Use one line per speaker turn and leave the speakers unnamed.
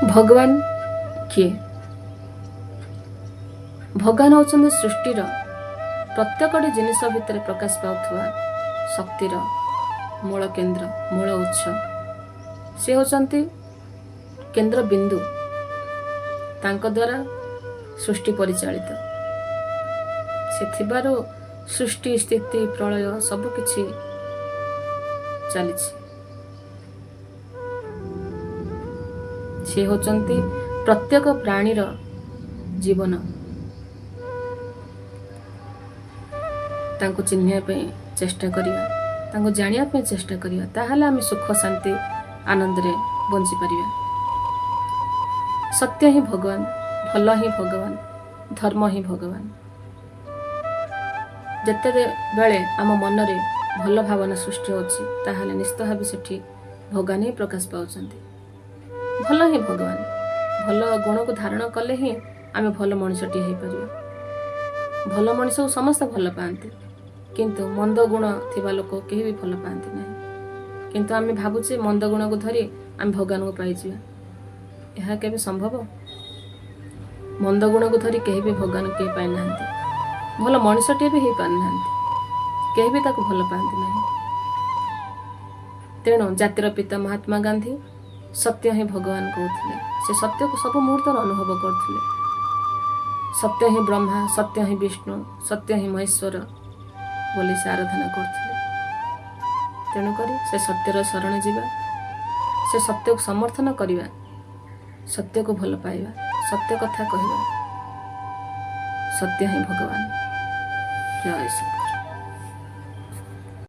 भगवान किए? भगवान होचंदी सृष्टिर प्रत्येकटी जिनिस भितर प्रकाश पाउथुवा शक्तिर मूल केंद्र, मूल उत्स। से होचंती केंद्र बिंदु, तांको द्वारा सृष्टि परिचालित। से थिबारो सृष्टि स्थिति प्रलय सब किछि चलीछि। से होचंती प्रत्येक प्राणीर जीवन तांको चिन्हिया पे चेष्टा करिया, तांको जानिया पे चेष्टा करिया, ताहले आमे सुख शांति आनंद रे बंची परिया। सत्य ही भगवान, भल ही भगवान, धर्म ही भगवान। जते बेले आम मन रे भल भावना सृष्टि होछि, ताहले निश्चित भाबे सेठी भगवान ही प्रकाश पाउछन्ति। भल ही भगवान, भल गुण को धारण कले ही आमे भल मनुष्यटी हे परिया। भल मनुष्य को समस्त भल पाते, किंतु मंद गुण थिबा लोक केही भी भल पाते नहीं। किंतु आमे भाबुचे मंद गुण को धरी आमे भगवान को पाई जिया, यह केबे संभव? मंद गुण को धरी केही भी भगवान के पाई नांती, भल मनुष्यटी भी हे पान नांती, केही भी ताको भल पाते नहीं। तेणु जातिर पिता महात्मा गांधी सत्य ही भगवान कहते, से सत्य को सब मुहूर्त अनुभव करते। सत्य ही ब्रह्मा, सत्य ही विष्णु, सत्य ही महेश्वर बोली से आराधना करते। तेणुक से सत्यर शरण जीवा, से सत्य को समर्थन करवा, सत्य को भल पाइबा, सत्य कथा कहवा। सत्य ही भगवान। जय श्री